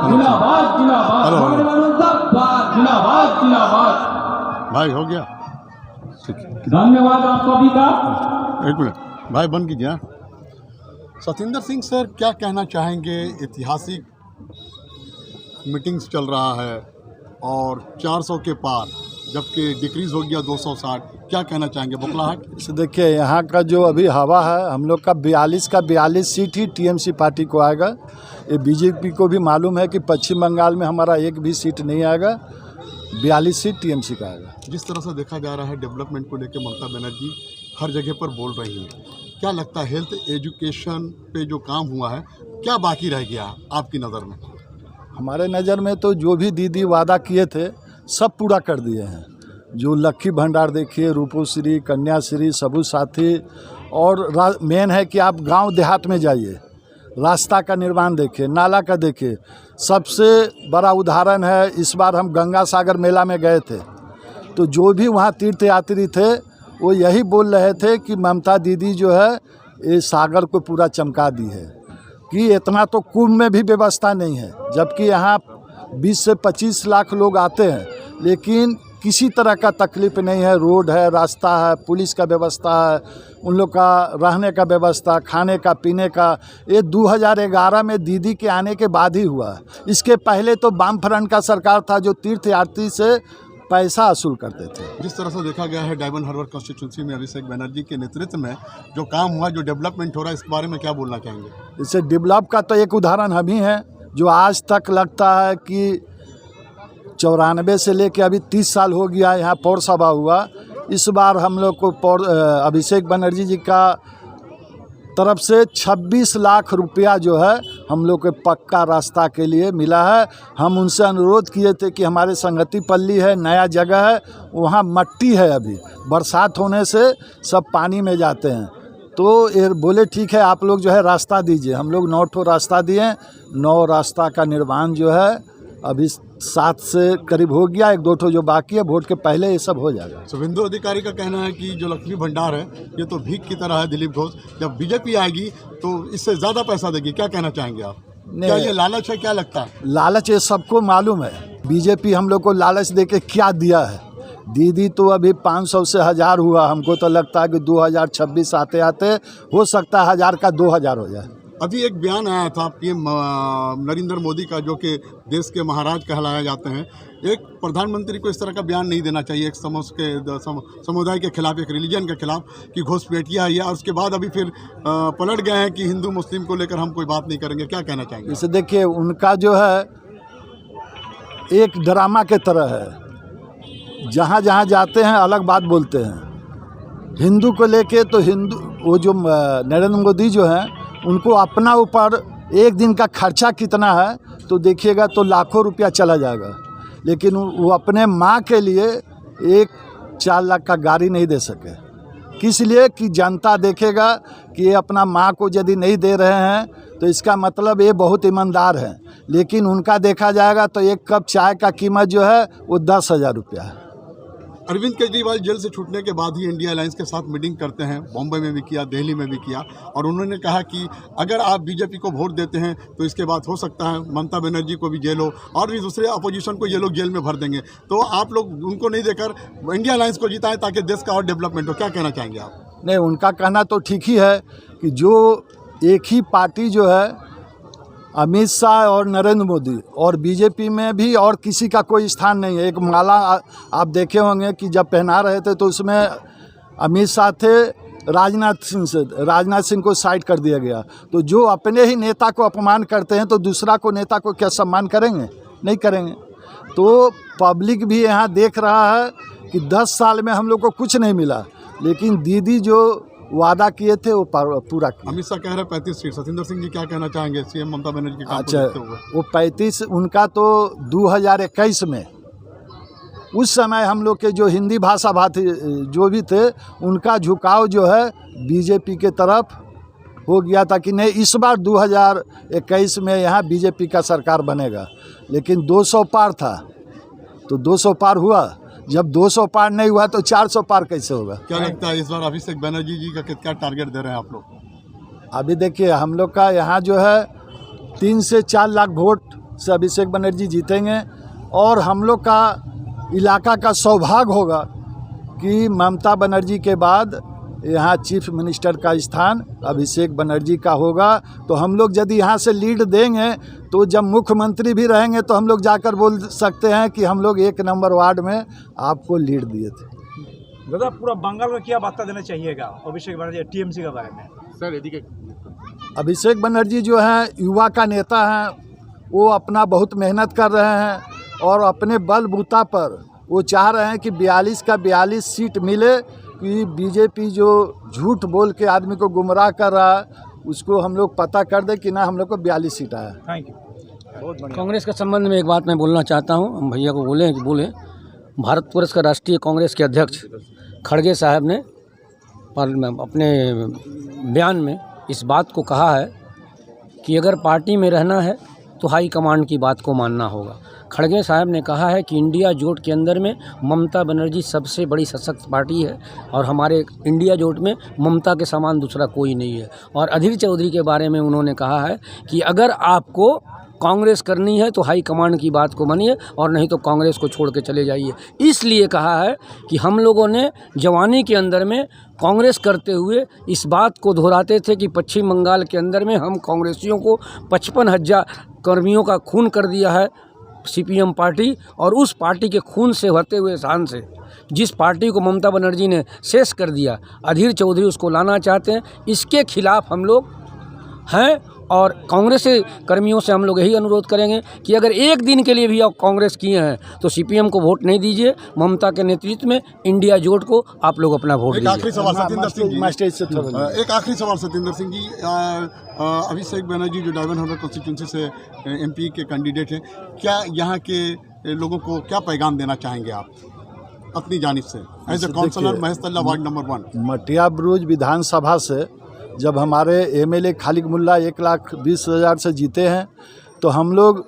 जिंदाबाद जिंदाबाद जिंदाबाद जिंदाबाद। भाई हो गया, ठीक है, धन्यवाद आप सभी का। एक मिनट भाई बंद कीजिए। हाँ। सतिंदर सिंह सर क्या कहना चाहेंगे? ऐतिहासिक मीटिंग्स चल रहा है और 400 के पार, जबकि डिक्रीज हो गया 260, क्या कहना चाहेंगे? बुकलाहट देखिए यहाँ का जो अभी हवा है, हम लोग का 42 सीट ही टीएमसी पार्टी को आएगा। ये बीजेपी को भी मालूम है कि पश्चिम बंगाल में हमारा एक भी सीट नहीं आएगा, 42 सीट टीएमसी का आएगा। जिस तरह से देखा जा रहा है डेवलपमेंट को लेकर ममता बनर्जी हर जगह पर बोल रही है, क्या लगता है हेल्थ एजुकेशन पे जो काम हुआ है क्या बाकी रह गया आपकी नज़र में? हमारे नज़र में तो जो भी दीदी वादा किए थे सब पूरा कर दिए हैं। जो लक्की भंडार देखिए, रूपोश्री, कन्याश्री, सबू साथी, और मेन है कि आप गांव देहात में जाइए, रास्ता का निर्माण देखिए, नाला का देखिए। सबसे बड़ा उदाहरण है, इस बार हम गंगा सागर मेला में गए थे तो जो भी वहाँ तीर्थयात्री थे वो यही बोल रहे थे कि ममता दीदी जो है ये सागर को पूरा चमका दी है, कि इतना तो कुंभ में भी व्यवस्था नहीं है, जबकि यहाँ 20 से 25 लाख लोग आते हैं लेकिन किसी तरह का तकलीफ नहीं है। रोड है, रास्ता है, पुलिस का व्यवस्था है, उन लोग का रहने का व्यवस्था, खाने का, पीने का। ये 2011 में दीदी के आने के बाद ही हुआ है। इसके पहले तो वाम फ्रंट का सरकार था जो तीर्थयात्री से पैसा वसूल करते थे। जिस तरह से देखा गया है डायमंड हार्बर कॉन्स्टिट्यूंसी में अभिषेक बनर्जी के नेतृत्व में जो काम हुआ, जो डेवलपमेंट हो रहा है, इस बारे में क्या बोलना चाहेंगे? इससे डेवलप का तो एक उदाहरण हम ही हैं, जो आज तक लगता है कि 94 से लेके अभी 30 साल हो गया यहाँ पौर सभा हुआ। इस बार हम लोग को अभिषेक बनर्जी जी का तरफ से 26 लाख रुपया जो है हम लोग के पक्का रास्ता के लिए मिला है। हम उनसे अनुरोध किए थे कि हमारे संगति पल्ली है, नया जगह है, वहाँ मट्टी है, अभी बरसात होने से सब पानी में जाते हैं। तो ये बोले ठीक है आप लोग जो है रास्ता दीजिए। हम लोग 9 ठो रास्ता दिए, 9 रास्ता का निर्माण जो है अभी 7 से करीब हो गया, 1-2 ठो जो बाकी है, वोट के पहले ये सब हो जाएगा। शुभेंदु अधिकारी का कहना है कि जो लक्ष्मी भंडार है ये तो भीख की तरह है। दिलीप घोष, जब बीजेपी आएगी तो इससे ज़्यादा पैसा देगी, क्या कहना चाहेंगे आप? क्या ये लालच है? क्या लगता है लालच? ये सबको मालूम है। बीजेपी हम लोग को लालच दे के क्या दिया है? दीदी तो अभी 500 से 1000 हुआ, हमको तो लगता है कि 2026 आते आते हो सकता है 1000 का 2000 हो जाए। अभी एक बयान आया था पीएम नरेंद्र मोदी का, जो कि देश के महाराज कहलाया जाते हैं। एक प्रधानमंत्री को इस तरह का बयान नहीं देना चाहिए एक समुदाय के खिलाफ, एक रिलीजन के खिलाफ, कि घुसपैठिया है। और उसके बाद अभी फिर पलट गए हैं कि हिंदू मुस्लिम को लेकर हम कोई बात नहीं करेंगे। क्या कहना चाहेंगे? इसे देखिए, उनका जो है एक ड्रामा के तरह है, जहाँ जहाँ जाते हैं अलग बात बोलते हैं। हिंदू को लेके तो हिंदू, वो जो नरेंद्र मोदी जो हैं उनको अपना ऊपर एक दिन का खर्चा कितना है तो देखिएगा तो लाखों रुपया चला जाएगा, लेकिन वो अपने माँ के लिए 1-4 लाख का गाड़ी नहीं दे सके। किस लिए? कि जनता देखेगा कि ये अपना माँ को यदि नहीं दे रहे हैं तो इसका मतलब ये बहुत ईमानदार हैं, लेकिन उनका देखा जाएगा तो एक कप चाय का कीमत जो है वो 10,000 रुपया है। अरविंद केजरीवाल जेल से छूटने के बाद ही इंडिया अलायंस के साथ मीटिंग करते हैं, बॉम्बे में भी किया, दिल्ली में भी किया, और उन्होंने कहा कि अगर आप बीजेपी को वोट देते हैं तो इसके बाद हो सकता है ममता बनर्जी को भी जेल हो और भी दूसरे अपोजिशन को ये लोग जेल में भर देंगे। तो आप लोग उनको नहीं देकर इंडिया अलायंस को जिताएं ताकि देश का और डेवलपमेंट हो। क्या कहना चाहेंगे आप? नहीं, उनका कहना तो ठीक ही है कि जो एक ही पार्टी जो है, अमित शाह और नरेंद्र मोदी, और बीजेपी में भी और किसी का कोई स्थान नहीं है। एक माला आप देखे होंगे कि जब पहना रहे थे तो उसमें अमित शाह थे, राजनाथ सिंह को साइड कर दिया गया। तो जो अपने ही नेता को अपमान करते हैं तो दूसरा को नेता को क्या सम्मान करेंगे? नहीं करेंगे। तो पब्लिक भी यहाँ देख रहा है कि 10 साल में हम लोग को कुछ नहीं मिला, लेकिन दीदी जो वादा किए थे वो पूरा किया। अमित शाह कह रहे 35 सीट। सतिंदर सिंह जी क्या कहना चाहेंगे सीएम ममता बनर्जी के काम को देखते हुए? वो 35 उनका तो 2021 में, उस समय हम लोग के जो हिंदी भाषा जो भी थे उनका झुकाव जो है बीजेपी के तरफ हो गया था कि नहीं इस बार 2021 में यहाँ बीजेपी का सरकार बनेगा, लेकिन 200 पार था तो 200 पार हुआ। जब 200 पार नहीं हुआ तो 400 पार कैसे होगा? क्या लगता है इस बार अभिषेक बनर्जी जी का क्या टारगेट दे रहे हैं आप लोग? अभी देखिए, हम लोग का यहाँ जो है 3 से 4 लाख वोट से अभिषेक बनर्जी जीतेंगे। और हम लोग का इलाका का सौभाग्य होगा कि ममता बनर्जी के बाद यहाँ चीफ मिनिस्टर का स्थान अभिषेक बनर्जी का होगा। तो हम लोग यदि यहाँ से लीड देंगे तो जब मुख्यमंत्री भी रहेंगे तो हम लोग जाकर बोल सकते हैं कि हम लोग 1 नंबर वार्ड में आपको लीड दिए थे। दादा पूरा बंगाल का क्या वार्ता देना चाहिएगा अभिषेक बनर्जी टीएमसी के बारे में? सर अभिषेक बनर्जी जो हैं युवा का नेता हैं, वो अपना बहुत मेहनत कर रहे हैं और अपने बलबूता पर वो चाह रहे हैं कि 42 का 42 सीट मिले। कि बीजेपी जो झूठ बोल के आदमी को गुमराह कर रहा है उसको हम लोग पता कर दें कि ना हम लोग को 42 सीट आया। थैंक यू, बहुत बढ़िया। कांग्रेस के संबंध में एक बात मैं बोलना चाहता हूं, हम भैया को बोले भारतवर्ष का राष्ट्रीय कांग्रेस के अध्यक्ष खड़गे साहब ने अपने बयान में इस बात को कहा है कि अगर पार्टी में रहना है तो हाई कमांड की बात को मानना होगा। खड़गे साहब ने कहा है कि इंडिया जोट के अंदर में ममता बनर्जी सबसे बड़ी सशक्त पार्टी है और हमारे इंडिया जोट में ममता के समान दूसरा कोई नहीं है। और अधीर चौधरी के बारे में उन्होंने कहा है कि अगर आपको कांग्रेस करनी है तो हाई कमांड की बात को मानिए और नहीं तो कांग्रेस को छोड़ के चले जाइए। इसलिए कहा है कि हम लोगों ने जवानी के अंदर में कांग्रेस करते हुए इस बात को दोहराते थे कि पश्चिम बंगाल के अंदर में हम कांग्रेसियों को 55,000 कर्मियों का खून कर दिया है सीपीएम पार्टी, और उस पार्टी के खून से होते हुए शान से जिस पार्टी को ममता बनर्जी ने शेष कर दिया, अधीर चौधरी उसको लाना चाहते हैं। इसके खिलाफ हम लोग हैं और कांग्रेस कर्मियों से हम लोग यही अनुरोध करेंगे कि अगर एक दिन के लिए भी आप कांग्रेस किए हैं तो सीपीएम को वोट नहीं दीजिए, ममता के नेतृत्व में इंडिया जोट को आप लोग अपना वोट दीजिए। एक आखिरी सवाल सतिंदर सिंह जी, अभिषेक बनर्जी जो डायमंड हार्बर कॉन्स्टिट्यूंसी से एमपी के कैंडिडेट हैं, क्या यहाँ के लोगों को क्या पैगाम देना चाहेंगे आप अपनी जानिब से as a councillor Maheshtala ward number 1? मटिया बुरुज विधानसभा से जब हमारे एमएलए खालिद मुल्ला 1,20,000 से जीते हैं तो हम लोग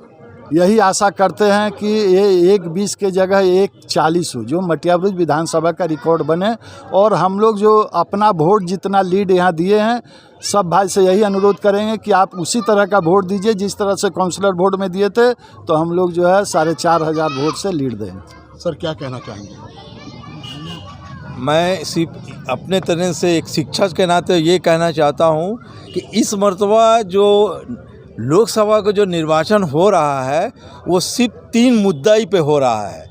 यही आशा करते हैं कि ये 1,20 के जगह 1,40 हो, जो मटिया बुरुज विधानसभा का रिकॉर्ड बने। और हम लोग जो अपना वोट जितना लीड यहाँ दिए हैं, सब भाई से यही अनुरोध करेंगे कि आप उसी तरह का वोट दीजिए जिस तरह से काउंसलर वोट में दिए थे, तो हम लोग जो है 4,500 वोट से लीड देंगे। सर क्या कहना चाहेंगे? मैं सिर्फ अपने तरह से एक शिक्षक के नाते ये कहना चाहता हूँ कि इस मर्तबा जो लोकसभा का जो निर्वाचन हो रहा है वो सिर्फ 3 मुद्दा ही पे हो रहा है।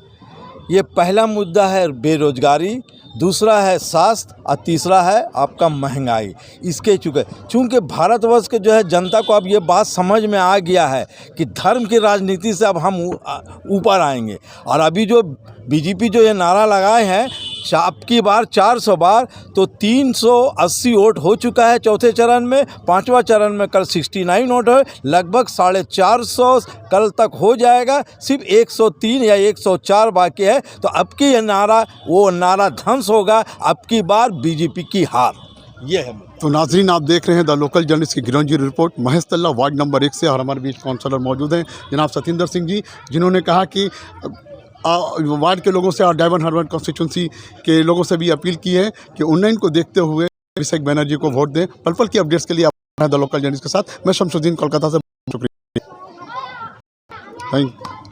ये पहला मुद्दा है बेरोजगारी, दूसरा है स्वास्थ्य और तीसरा है आपका महंगाई। इसके चूँकि भारतवर्ष के जो है जनता को अब ये बात समझ में आ गया है कि धर्म की राजनीति से अब हम ऊपर आएंगे। और अभी जो बीजेपी जो ये नारा लगाए हैं अब की बार 400 बार, तो 380 वोट हो चुका है चौथे चरण में, 5वां चरण में कल 69 वोट है, लगभग 450 कल तक हो जाएगा। सिर्फ 103 या 104 बाकी है। तो अब की ये नारा वो नारा ध्वंस होगा, अब की बार बीजेपी की हार। ये है। तो नाजरीन, आप देख रहे हैं द लोकल जर्नलिस्ट की गिरंजी रिपोर्ट महेशतल्ला वार्ड नंबर 1 से, और हमारे बीच काउंसलर मौजूद हैं जनाब सतिंदर सिंह जी, जिन्होंने कहा कि वार्ड के लोगों से और डायमंड हार्बर कॉन्स्टिट्यूंसी के लोगों से भी अपील की है कि उन्नयन को देखते हुए अभिषेक बनर्जी को वोट दें। पल पल की अपडेट्स के लिए आप द लोकल जर्नलिस्ट के साथ मैं शमसुद्दीन, कोलकाता से। शुक्रिया, थैंक यू।